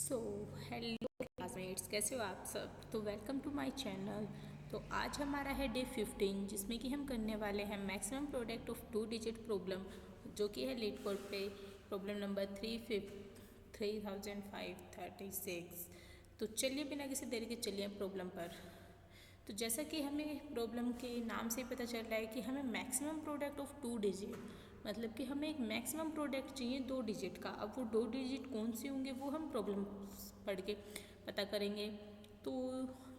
So hello classmates, कैसे हो आप सब। तो वेलकम टू माय चैनल। तो आज हमारा है डे 15, जिसमें कि हम करने वाले हैं maximum product of 2 digit problem, जो कि है लीड कोड पे प्रॉब्लम नंबर 3536। तो चलिए बिना किसी देरी के चलिए प्रॉब्लम पर। तो जैसा कि हमें प्रॉब्लम के नाम से पता चल रहा है कि हमें मैक्सिमम प्रोडक्ट ऑफ 2 डिजिट, मतलब कि हमें एक मैक्सिमम प्रोडक्ट चाहिए 2 डिजिट का। अब वो 2 डिजिट कौन से होंगे वो हम प्रॉब्लम पढ़ के पता करेंगे। तो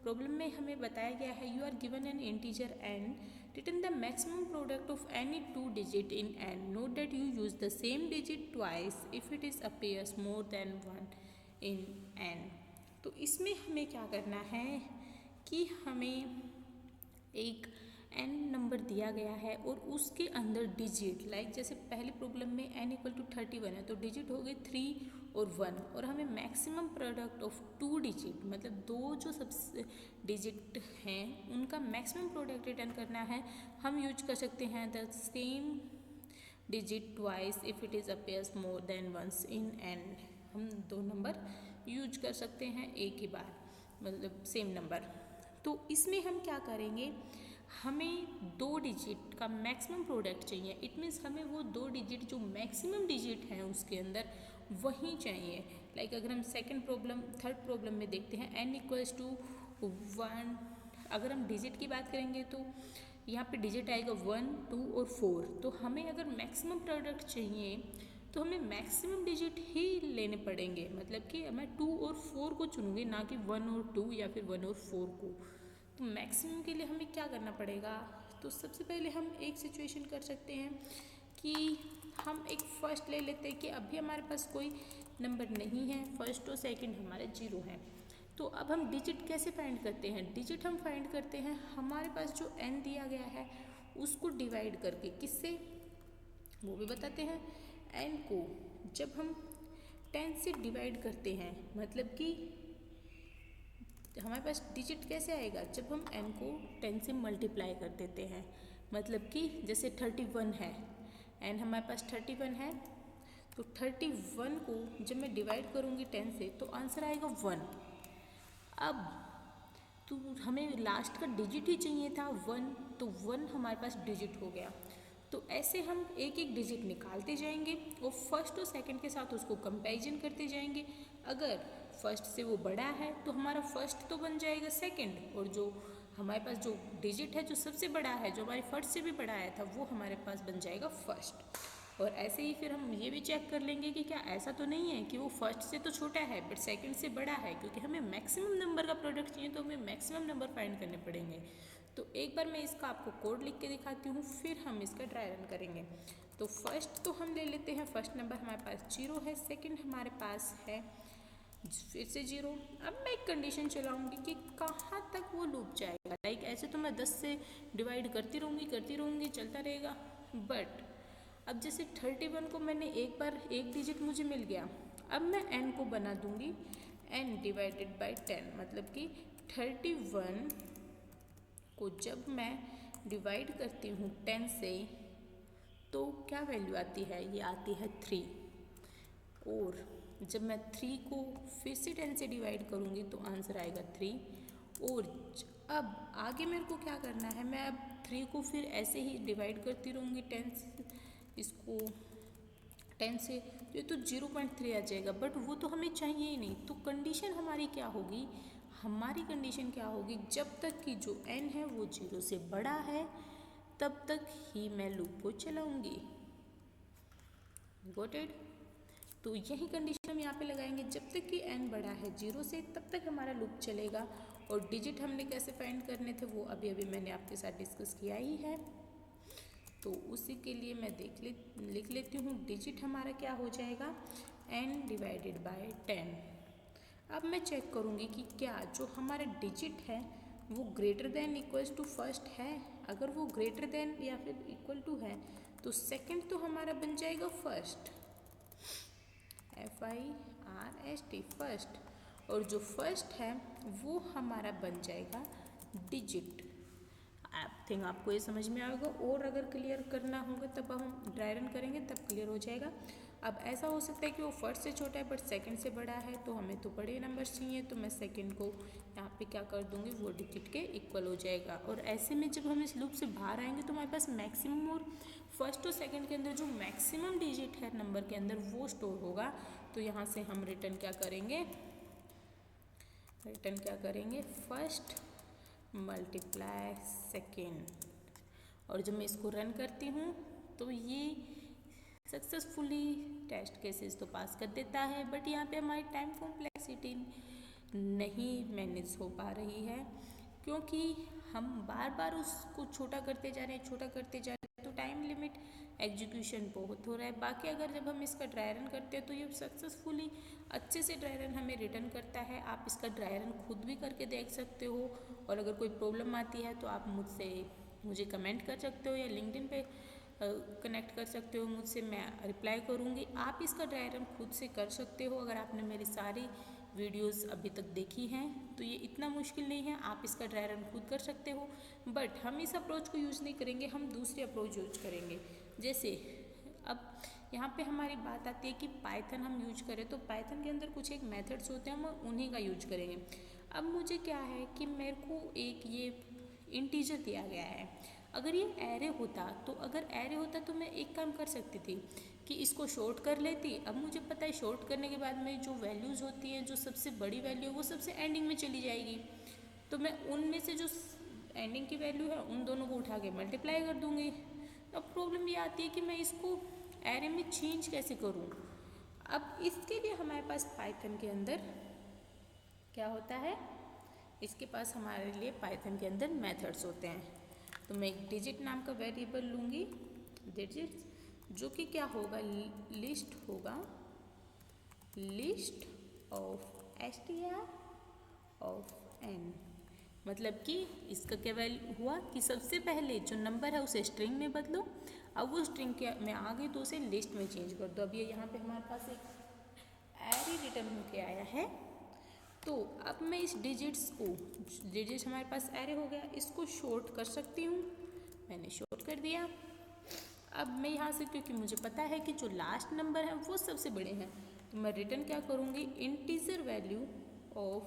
प्रॉब्लम में हमें बताया गया है you are given an integer N, return the maximum product of any 2 digit in N, note that you use the same digit twice if it is appears more than one in N. तो इसमें हमें क्या करना है कि हमें एक n number दिया गया है और उसके अंदर डिजिट, लाइक जैसे पहली प्रॉब्लम में n इक्वल टू 31 है तो डिजिट हो गए 3 और 1, और हमें मैक्सिमम प्रोडक्ट ऑफ 2 डिजिट, मतलब दो जो सबसे डिजिट हैं उनका मैक्सिमम प्रोडक्ट रिटर्न करना है। हम यूज कर सकते हैं the same digit twice if it is appears more than once in N. हम दो नंबर यूज कर सकते हैं एक ही बार, मतलब सेम नंबर। तो इसमें हम क्या करेंगे, हमें 2 डिजिट का मैक्सिमम प्रोडक्ट चाहिए। इट मीन्स हमें वो 2 डिजिट जो मैक्सिमम डिजिट हैं उसके अंदर वही चाहिए। लाइक अगर हम थर्ड प्रॉब्लम में देखते हैं n इक्वल्स टू 1, अगर हम डिजिट की बात करेंगे तो यहाँ पे डिजिट आएगा 1, 2 और 4। तो हमें अगर मैक्सिमम प्रोडक्ट चाहिए तो हमें मैक्सिमम डिजिट ही लेने पड़ेंगे, मतलब कि मैं 2 और 4 को चुनूंगी, ना कि 1 और 2 या फिर 1 और 4 को। तो मैक्सिमम के लिए हमें क्या करना पड़ेगा, तो सबसे पहले हम एक सिचुएशन कर सकते हैं कि हम एक फर्स्ट ले लेते हैं कि अभी हमारे पास कोई नंबर नहीं है, फर्स्ट और सेकंड हमारे 0 हैं। तो अब हम डिजिट कैसे फाइंड करते हैं, डिजिट हम फाइंड करते हैं हमारे पास जो n दिया गया है उसको डिवाइड करके। किससे, वो भी बताते हैं। n को जब हम 10 से डिवाइड करते हैं, मतलब कि हमारे पास डिजिट कैसे आएगा, जब हम n को 10 से मल्टीप्लाई कर देते हैं। मतलब कि जैसे 31 है, n हमारे पास 31 है, तो 31 को जब मैं डिवाइड करूँगी 10 से तो आंसर आएगा 1। अब तो हमें लास्ट का डिजिट ही चाहिए था 1, तो 1 हमारे पास डिजिट हो गया। तो ऐसे हम एक एक डिजिट निकालते जाएंगे और फर्स्ट और सेकंड के साथ उसको कंपैरिजन करते जाएंगे। अगर फर्स्ट से वो बड़ा है तो हमारा फर्स्ट तो बन जाएगा सेकंड, और जो हमारे पास जो डिजिट है जो सबसे बड़ा है, जो हमारी फर्स्ट से भी बड़ा आया था, वो हमारे पास बन जाएगा फर्स्ट। और ऐसे ही फिर हम ये भी चेक कर लेंगे कि क्या ऐसा तो नहीं है कि वो फर्स्ट से तो छोटा है बट सेकंड से बड़ा है, क्योंकि हमें मैक्सिमम नंबर का प्रोडक्ट चाहिए तो हमें मैक्सिमम नंबर फाइंड करने पड़ेंगे। तो एक बार मैं इसका आपको कोड लिख के दिखाती हूँ, फिर हम इसका ट्राई रन करेंगे। तो फर्स्ट तो हम ले लेते हैं, फर्स्ट नंबर हमारे पास 0 है, सेकेंड हमारे पास है फिर से 0। अब मैं एक कंडीशन चलाऊंगी कि कहाँ तक वो लूप जाएगा। लाइक ऐसे तो मैं 10 से डिवाइड करती रहूँगी चलता रहेगा, बट अब जैसे 31 को मैंने एक बार एक डिजिट मुझे मिल गया, अब मैं n को बना दूंगी n डिवाइडेड बाय 10, मतलब कि 31 को जब मैं डिवाइड करती हूँ 10 से तो क्या वैल्यू आती है, ये आती है 3। और जब मैं 3 को फिर से 10 से डिवाइड करूँगी तो आंसर आएगा 3। और अब आगे मेरे को क्या करना है, मैं अब 3 को फिर ऐसे ही डिवाइड करती रहूँगी 10 से, इसको 10 से, तो ये तो 0.3 आ जाएगा, बट वो तो हमें चाहिए ही नहीं। तो कंडीशन हमारी क्या होगी, हमारी कंडीशन क्या होगी, जब तक कि जो n है वो 0 से बड़ा है तब तक ही मैं लूप को चलाऊंगी। Got it. तो यही कंडीशन हम यहाँ पे लगाएंगे, जब तक कि n बड़ा है 0 से तब तक हमारा लूप चलेगा। और डिजिट हमने कैसे फाइंड करने थे वो अभी अभी मैंने आपके साथ डिस्कस किया ही है, तो उसी के लिए मैं लिख लेती हूँ। डिजिट हमारा क्या हो जाएगा, n डिवाइडेड बाय 10। अब मैं चेक करूँगी कि क्या जो हमारा डिजिट है वो greater than equals to first है। अगर वो ग्रेटर देन या फिर इक्वल टू है तो सेकंड तो हमारा बन जाएगा फर्स्ट, FIRST फर्स्ट, और जो फर्स्ट है वो हमारा बन जाएगा डिजिट। आई थिंक आपको ये समझ में आएगा, और अगर क्लियर करना होगा तब हम ड्राई रन करेंगे तब क्लियर हो जाएगा। अब ऐसा हो सकता है कि वो फर्स्ट से छोटा है बट सेकंड से बड़ा है, तो हमें तो बड़े नंबर्स चाहिए, तो मैं सेकंड को यहाँ पे क्या कर दूँगी, वो डिजिट के इक्वल हो जाएगा। और ऐसे में जब हम इस लूप से बाहर आएंगे तो हमारे पास मैक्सिमम और फर्स्ट और सेकंड के अंदर जो मैक्सिमम डिजिट है नंबर के अंदर वो स्टोर होगा। तो यहाँ से हम रिटर्न क्या करेंगे, फर्स्ट मल्टीप्लाई सेकेंड। और जब मैं इसको रन करती हूँ तो ये सक्सेसफुली टेस्ट केसेस तो पास कर देता है, बट यहाँ पे हमारी टाइम कॉम्प्लेक्सिटी नहीं मैनेज हो पा रही है, क्योंकि हम बार बार उसको छोटा करते जा रहे हैं, तो टाइम लिमिट एग्जीक्यूशन बहुत हो रहा है। बाकी अगर जब हम इसका ड्राई रन करते हैं तो ये सक्सेसफुली अच्छे से ड्राई रन हमें रिटर्न करता है। आप इसका ड्राई रन खुद भी करके देख सकते हो, और अगर कोई प्रॉब्लम आती है तो आप मुझे कमेंट कर सकते हो या लिंक्डइन पे कनेक्ट कर सकते हो मुझसे, मैं रिप्लाई करूँगी। आप इसका ड्राई रन खुद से कर सकते हो। अगर आपने मेरी सारी वीडियोस अभी तक देखी हैं तो ये इतना मुश्किल नहीं है, आप इसका ड्राई रन खुद कर सकते हो। बट हम इस अप्रोच को यूज़ नहीं करेंगे, हम दूसरी अप्रोच यूज करेंगे। जैसे अब यहाँ पे हमारी बात आती है कि पाइथन हम यूज करें, तो पाइथन के अंदर कुछ एक मेथड्स होते हैं, हम उन्हीं का यूज करेंगे। अब मुझे क्या है कि मेरे को एक ये इंटीजर दिया गया है, अगर ये एरे होता तो मैं एक काम कर सकती थी कि इसको शॉर्ट कर लेती। अब मुझे पता है शॉर्ट करने के बाद में जो वैल्यूज़ होती हैं, जो सबसे बड़ी वैल्यू है वो सबसे एंडिंग में चली जाएगी, तो मैं उनमें से जो एंडिंग की वैल्यू है उन दोनों को उठा के मल्टीप्लाई कर दूँगी। अब प्रॉब्लम ये आती है कि मैं इसको एरे में चेंज कैसे करूँ। अब इसके लिए हमारे पास पाइथन के अंदर क्या होता है, इसके पास हमारे लिए पाइथन के अंदर मेथड्स होते हैं। तो मैं एक डिजिट नाम का वेरिएबल लूँगी, डिजिट्स, जो कि क्या होगा, list of str of n। मतलब कि इसका क्या वैल्यू हुआ कि सबसे पहले जो नंबर है उसे स्ट्रिंग में बदलो, अब वो स्ट्रिंग के में आ गई तो उसे लिस्ट में चेंज कर दो। अब ये यहाँ पे हमारे पास एक एरे रिटर्न होके आया है। तो अब मैं इस डिजिट्स हमारे पास एरे हो गया, इसको शॉर्ट कर सकती हूँ, मैंने शॉर्ट कर दिया। अब मैं यहाँ से, क्योंकि मुझे पता है कि जो लास्ट नंबर है वो सबसे बड़े हैं, तो मैं रिटर्न क्या करूँगी, integer value of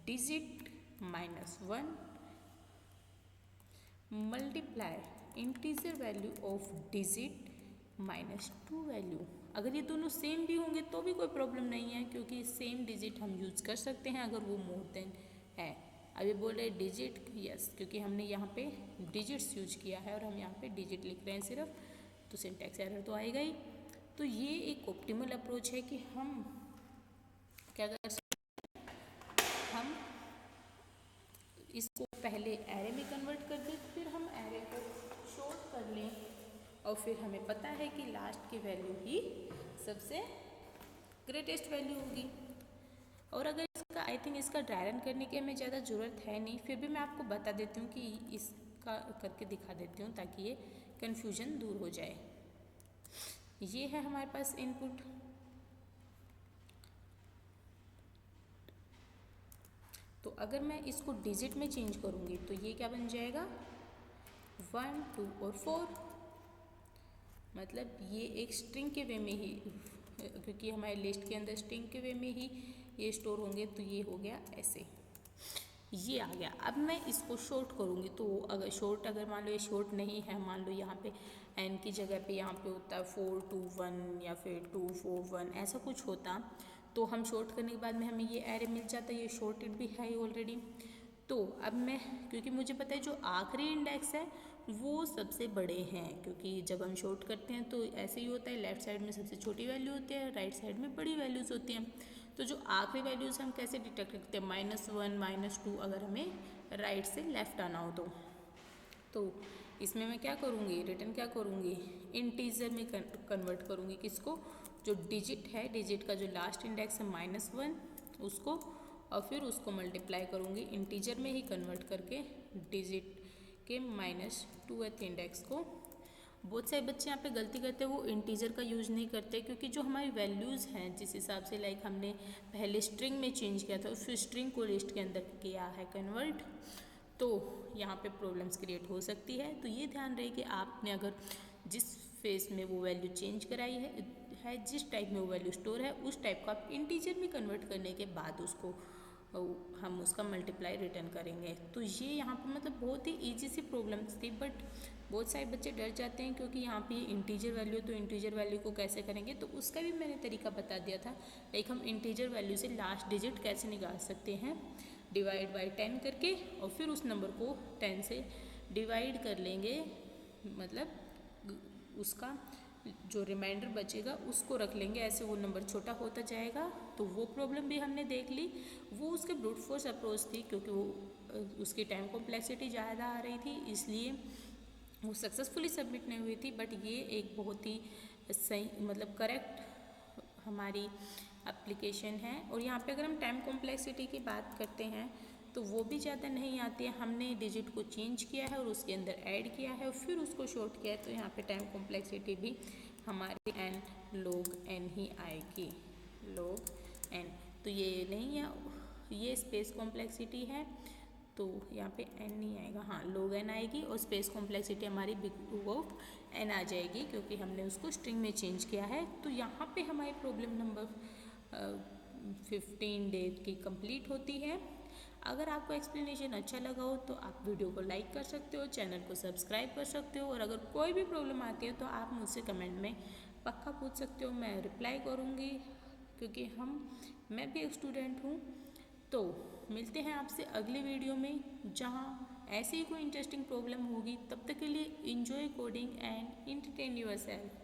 digit -1 multiply integer value of digit -2 value. अगर ये दोनों सेम भी होंगे तो भी कोई प्रॉब्लम नहीं है, क्योंकि सेम डिजिट हम यूज़ कर सकते हैं अगर वो मोर देन है। अब ये बोल रहे डिजिट, यस, क्योंकि हमने यहाँ पे डिजिट्स यूज किया है और हम यहाँ पे डिजिट लिख रहे हैं सिर्फ, तो सिंटैक्स एरर तो आएगा ही। तो ये एक ऑप्टिमल अप्रोच है कि हम क्या कर सकते हैं, हम इसको पहले एरे में कन्वर्ट कर दें, फिर हम एरे को शॉर्ट कर लें, और फिर हमें पता है कि लास्ट की वैल्यू ही सबसे ग्रेटेस्ट वैल्यू होगी। और अगर आई थिंक इसका ड्राई रन करने की हमें ज़्यादा ज़रूरत है नहीं, फिर भी मैं आपको बता देती हूँ कि इसका करके दिखा देती हूँ ताकि ये कन्फ्यूजन दूर हो जाए। ये है हमारे पास इनपुट, तो अगर मैं इसको डिजिट में चेंज करूँगी तो ये क्या बन जाएगा, 1 2 और 4। मतलब ये एक स्ट्रिंग के वे में ही, क्योंकि हमारे लिस्ट के अंदर स्ट्रिंग के वे में ही ये स्टोर होंगे, तो ये हो गया ऐसे, ये आ गया। अब मैं इसको शॉर्ट करूँगी, तो अगर मान लो ये शॉर्ट नहीं है, मान लो यहाँ पे n की जगह पे यहाँ पे होता है 4 2 1 या फिर 2 4 1 ऐसा कुछ होता, तो हम शॉर्ट करने के बाद में हमें ये एरे मिल जाता, ये शॉर्टेड भी है ऑलरेडी। तो अब मैं, क्योंकि मुझे पता है जो आखिरी इंडेक्स है वो सबसे बड़े हैं, क्योंकि जब हम शॉर्ट करते हैं तो ऐसे ही होता है, लेफ्ट साइड में सबसे छोटी वैल्यू होती है, राइट साइड में बड़ी वैल्यूज़ होती हैं। तो जो आखिरी वैल्यूज़ हम कैसे डिटेक्ट करते हैं, -1 -2, अगर हमें राइट से लेफ्ट आना हो तो इसमें मैं क्या करूँगी, रिटर्न क्या करूँगी, इंटीजर में कन्वर्ट करूँगी किसको, जो डिजिट है, डिजिट का जो लास्ट इंडेक्स है -1 उसको, और फिर उसको मल्टीप्लाई करूँगी इंटीजर में ही कन्वर्ट करके डिजिट के -2th इंडेक्स को। बहुत सारे बच्चे यहाँ पे गलती करते हैं, वो इंटीजर का यूज़ नहीं करते, क्योंकि जो हमारी वैल्यूज़ हैं जिस हिसाब से लाइक हमने पहले स्ट्रिंग में चेंज किया था, फिर स्ट्रिंग को लिस्ट के अंदर किया है कन्वर्ट, तो यहाँ पे प्रॉब्लम्स क्रिएट हो सकती है। तो ये ध्यान रहे कि आपने अगर जिस फेस में वो वैल्यू चेंज कराई है, है जिस टाइप में वो वैल्यू स्टोर है उस टाइप को आप इंटीजर में कन्वर्ट करने के बाद उसको हम उसका मल्टीप्लाई रिटर्न करेंगे। तो ये यहाँ पर मतलब बहुत ही ईजी सी प्रॉब्लम्स थी, बट बहुत सारे बच्चे डर जाते हैं क्योंकि यहाँ पे इंटीजर वैल्यू, तो इंटीजर वैल्यू को कैसे करेंगे, तो उसका भी मैंने तरीका बता दिया था। लाइक हम इंटीजर वैल्यू से लास्ट डिजिट कैसे निकाल सकते हैं, डिवाइड बाई 10 करके, और फिर उस नंबर को 10 से डिवाइड कर लेंगे, मतलब उसका जो रिमाइंडर बचेगा उसको रख लेंगे, ऐसे वो नंबर छोटा होता जाएगा। तो वो प्रॉब्लम भी हमने देख ली। वो उसके ब्रूट फोर्स अप्रोच थी क्योंकि वो उसकी टाइम कॉम्प्लेक्सिटी ज़्यादा आ रही थी, इसलिए वो सक्सेसफुली सबमिट नहीं हुई थी। बट ये एक बहुत ही सही मतलब करेक्ट हमारी एप्लीकेशन है। और यहाँ पे अगर हम टाइम कॉम्प्लेक्सिटी की बात करते हैं तो वो भी ज़्यादा नहीं आती है। हमने डिजिट को चेंज किया है और उसके अंदर ऐड किया है और फिर उसको शॉर्ट किया है, तो यहाँ पे टाइम कॉम्प्लेक्सिटी भी हमारी n log n ही आएगी, log n। तो ये नहीं है, ये स्पेस कॉम्प्लेक्सिटी है, तो यहाँ पे n नहीं आएगा, हाँ log n आएगी, और स्पेस कॉम्प्लेक्सिटी हमारी बिग ऑफ n आ जाएगी क्योंकि हमने उसको स्ट्रिंग में चेंज किया है। तो यहाँ पे हमारी प्रॉब्लम नंबर 15 डे की कंप्लीट होती है। अगर आपको एक्सप्लेनेशन अच्छा लगा हो तो आप वीडियो को लाइक कर सकते हो, चैनल को सब्सक्राइब कर सकते हो, और अगर कोई भी प्रॉब्लम आती है तो आप मुझसे कमेंट में पक्का पूछ सकते हो, मैं रिप्लाई करूँगी क्योंकि मैं भी एक स्टूडेंट हूँ। तो मिलते हैं आपसे अगले वीडियो में जहाँ ऐसी ही कोई इंटरेस्टिंग प्रॉब्लम होगी। तब तक के लिए enjoy coding and entertain yourself.